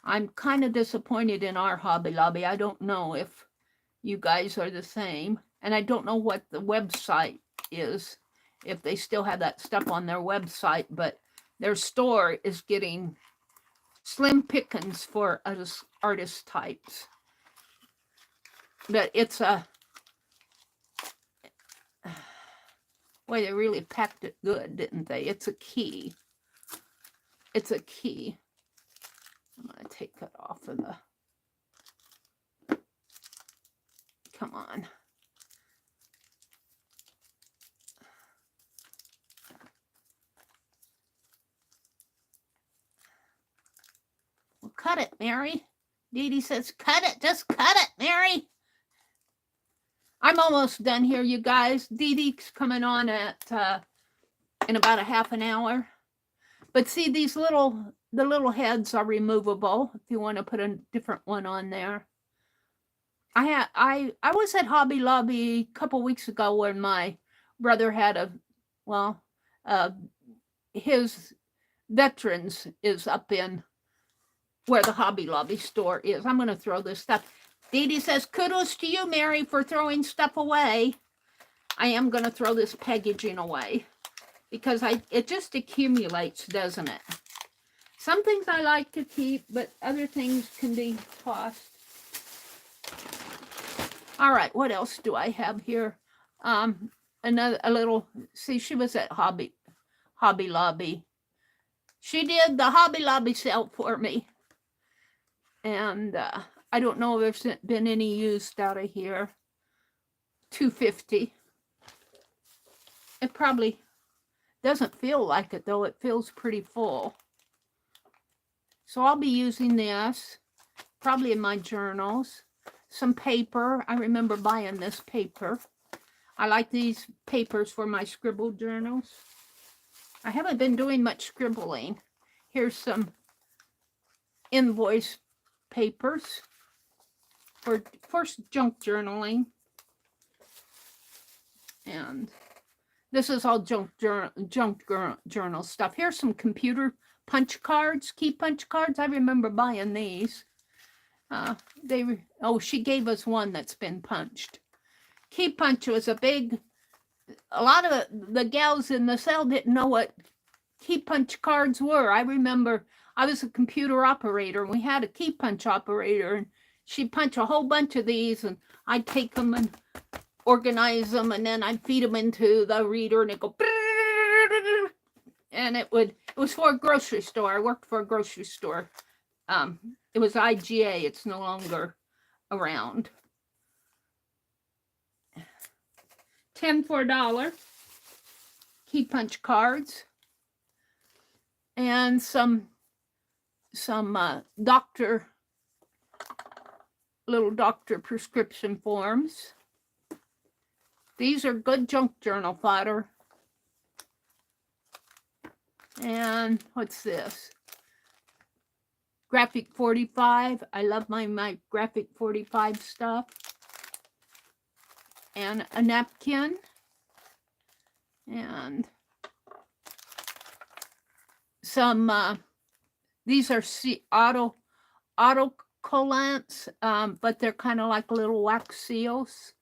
I'm kind of disappointed in our Hobby Lobby. I don't know if you guys are the same. And I don't know what the website is, if they still have that stuff on their website, but their store is getting slim pickings for artist types. But it's a, boy, they really packed it good, didn't they? It's a key. It's a key. I'm going to take that off of the, come on. Well, cut it, Mary. Dee Dee says, cut it. Just cut it, Mary. I'm almost done here, you guys. Dee Dee's coming on at in about a half an hour. But see, the little heads are removable if you want to put a different one on there. I was at Hobby Lobby a couple weeks ago when my brother had his veterans is up in where the Hobby Lobby store is. I'm going to throw this stuff. Dee Dee says, kudos to you, Mary, for throwing stuff away. I am going to throw this packaging away because it just accumulates, doesn't it? Some things I like to keep, but other things can be tossed. All right, what else do I have here? See, she was at Hobby Lobby. She did the Hobby Lobby sale for me. And I don't know if there's been any used out of here. $2.50. It probably doesn't feel like it, though. It feels pretty full. So I'll be using this probably in my journals. Some paper. I remember buying this paper. I like these papers for my scribble journals. I haven't been doing much scribbling. Here's some invoice papers for junk journaling. And this is all junk journal stuff. Here's some computer punch cards, key punch cards. I remember buying these. She gave us one that's been punched. Key punch was a lot of the gals in the cell didn't know what key punch cards were. I remember I was a computer operator, and we had a key punch operator, and she'd punch a whole bunch of these, and I'd take them and organize them, and then I'd feed them into the reader, and it'd go, and it was for a grocery store. I worked for a grocery store. It was IGA. It's no longer around. 10 for $1. Key punch cards. And some little doctor prescription forms. These are good junk journal fodder. And what's this? Graphic 45. I love my Graphic 45 stuff. And a napkin. And some, these are autocollants, but they're kind of like little wax seals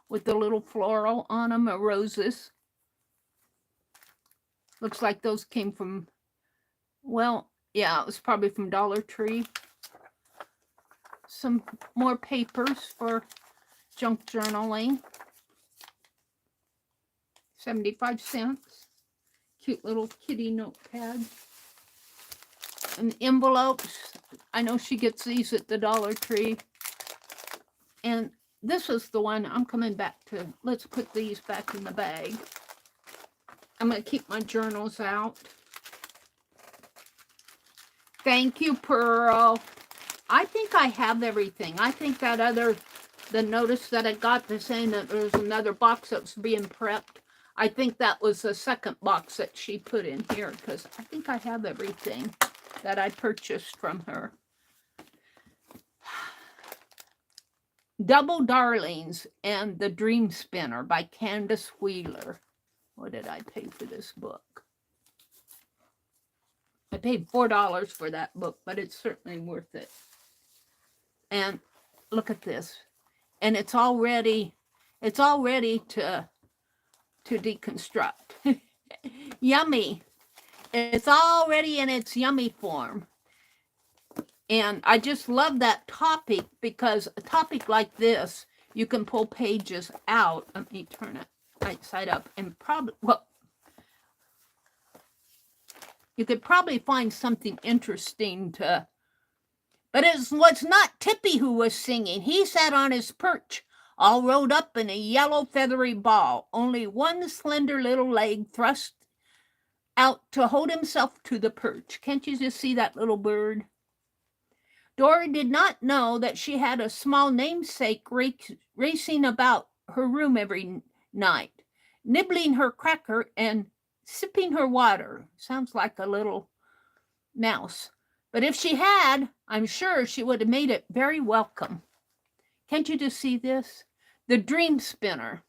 with the little floral on them, or roses. Looks like those came from, well, yeah, it was probably from Dollar Tree. Some more papers for junk journaling. 75 cents. Cute little kitty notepad. And envelopes. I know she gets these at the Dollar Tree. And this is the one I'm coming back to. Let's put these back in the bag. I'm going to keep my journals out. Thank you, Pearl. I think I have everything. I think that the notice that I got to saying that there was another box that was being prepped, I think that was the second box that she put in here, because I think I have everything that I purchased from her. Double Darlings and the Dream Spinner by Candace Wheeler. What did I pay for this book? I paid $4 for that book, but it's certainly worth it. And look at this. And it's all ready to deconstruct. Yummy. It's already in its yummy form. And I just love that topic, because a topic like this, you can pull pages out. Let me turn it right side up, and probably, well, you could probably find something interesting to, but it was not Tippy who was singing. He sat on his perch, all rolled up in a yellow feathery ball, only one slender little leg thrust out to hold himself to the perch. Can't you just see that little bird? Dora did not know that she had a small namesake racing about her room every night, nibbling her cracker and sipping her water. Sounds like a little mouse. But if she had, I'm sure she would have made it very welcome. Can't you just see this? The Dream Spinner.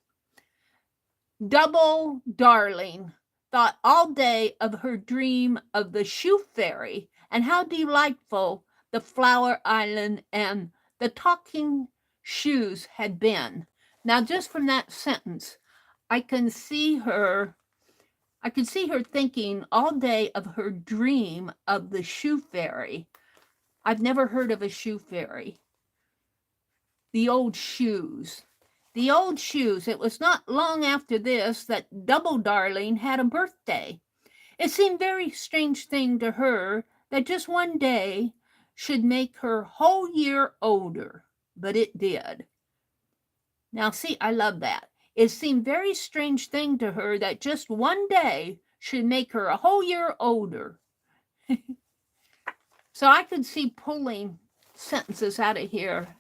Double Darling thought all day of her dream of the shoe fairy, and how delightful the flower island and the talking shoes had been. Now, just from that sentence, I can see her thinking all day of her dream of the shoe fairy. I've never heard of a shoe fairy. The old shoes. The old shoes. It was not long after this that Double Darling had a birthday. It seemed very strange thing to her that just one day should make her whole year older, but it did. Now, see, I love that. It seemed very strange thing to her that just one day should make her a whole year older. So I could see pulling sentences out of here.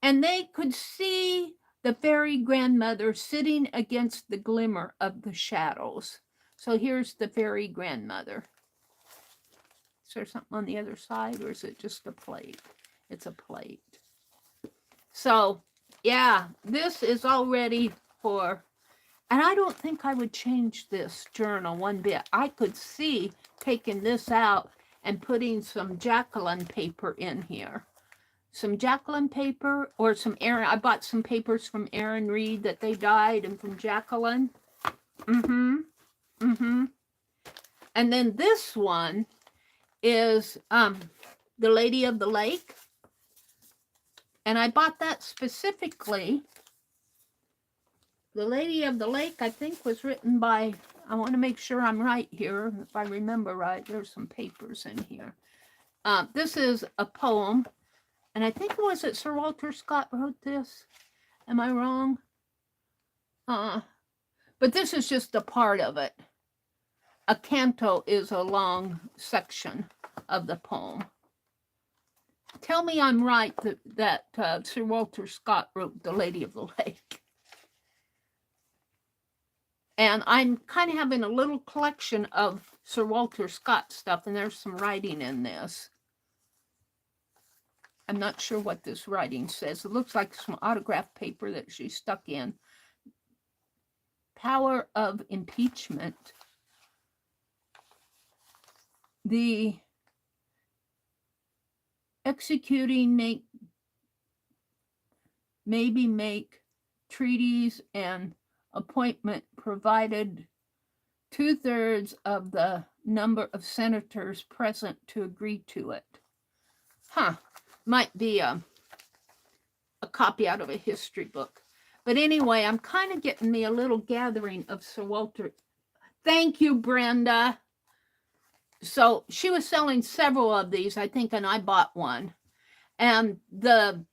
And they could see the fairy grandmother sitting against the glimmer of the shadows. So here's the fairy grandmother. Is there something on the other side, or is it just a plate? It's a plate. So, yeah, this is all ready for, and I don't think I would change this journal one bit. I could see taking this out and putting some Jacqueline paper in here. Some Jacqueline paper, or some Aaron. I bought some papers from Aaron Reed that they dyed, and from Jacqueline. And then this one is The Lady of the Lake. And I bought that specifically. The Lady of the Lake, I think, was written by, I want to make sure I'm right here. If I remember right, there's some papers in here. This is a poem. And I think, was it Sir Walter Scott wrote this? Am I wrong? But this is just a part of it. A canto is a long section of the poem. Tell me I'm right that Sir Walter Scott wrote The Lady of the Lake. And I'm kind of having a little collection of Sir Walter Scott stuff, and there's some writing in this. I'm not sure what this writing says. It looks like some autograph paper that she stuck in. Power of impeachment. The executing maybe make treaties and appointment provided 2/3 of the number of senators present to agree to it. Might be a copy out of a history book. But anyway, I'm kind of getting me a little gathering of Sir Walter. Thank you, Brenda. So she was selling several of these, I think, and I bought one. And the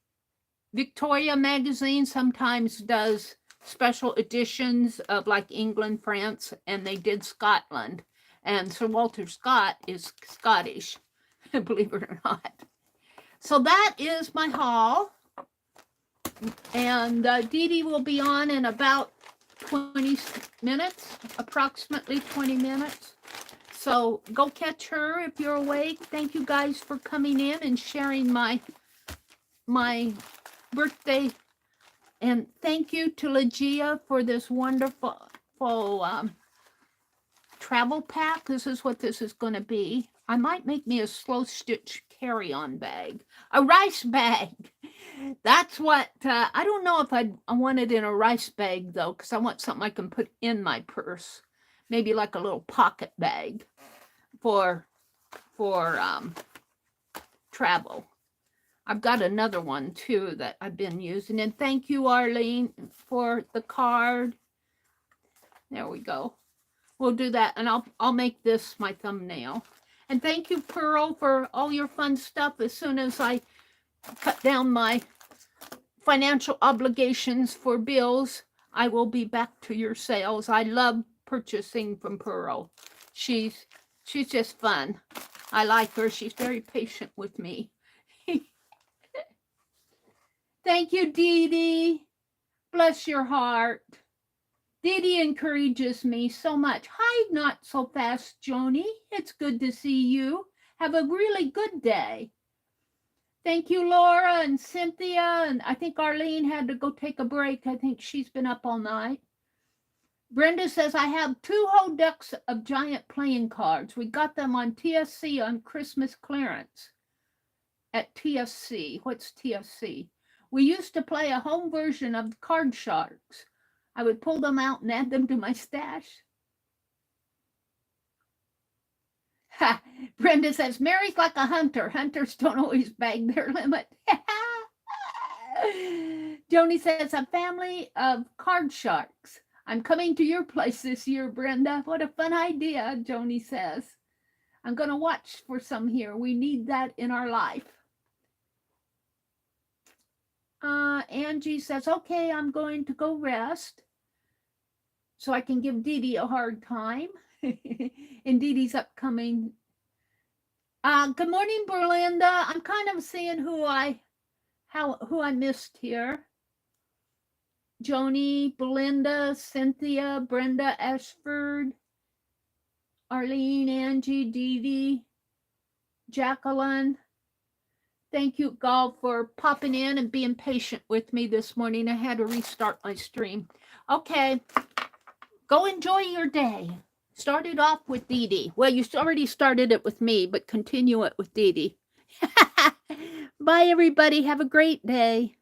Victoria magazine sometimes does special editions of like England, France, and they did Scotland. And Sir Walter Scott is Scottish, believe it or not. So that is my haul. And Dee Dee will be on in about 20 minutes, approximately 20 minutes. So go catch her if you're awake. Thank you guys for coming in and sharing my birthday. And thank you to Legia for this wonderful travel pack. This is what this is going to be. I might make me a slow stitch carry-on bag, a rice bag. That's what, I don't know if I want it in a rice bag though, because I want something I can put in my purse. Maybe like a little pocket bag for travel. I've got another one too that I've been using. And thank you, Arlene, for the card. There we go. We'll do that, and I'll make this my thumbnail. And thank you, Pearl, for all your fun stuff. As soon as I cut down my financial obligations for bills, I will be back to your sales. I love purchasing from Pearl. She's just fun. I like her. She's very patient with me. Thank you, Dee Dee. Bless your heart. Dee Dee encourages me so much. Hi, not so fast, Joni. It's good to see you. Have a really good day. Thank you, Laura and Cynthia. And I think Arlene had to go take a break. I think she's been up all night. Brenda says, I have 2 whole decks of giant playing cards. We got them on TSC on Christmas clearance at TSC. What's TSC? We used to play a home version of Card Sharks. I would pull them out and add them to my stash. Ha. Brenda says, Mary's like a hunter. Hunters don't always bag their limit. Joni says, a family of card sharks. I'm coming to your place this year, Brenda. What a fun idea, Joni says. I'm going to watch for some here. We need that in our life. Angie says, okay, I'm going to go rest so I can give Dee Dee a hard time in Dee Dee's upcoming. Good morning, Berlinda. I'm kind of seeing who I missed here. Joni, Belinda, Cynthia, Brenda, Ashford, Arlene, Angie, Dee Dee, Jacqueline. Thank you, Gal, for popping in and being patient with me this morning. I had to restart my stream. Okay, go enjoy your day. Start it off with Dee Dee. Well, you already started it with me, but continue it with Dee Dee. Bye, everybody. Have a great day.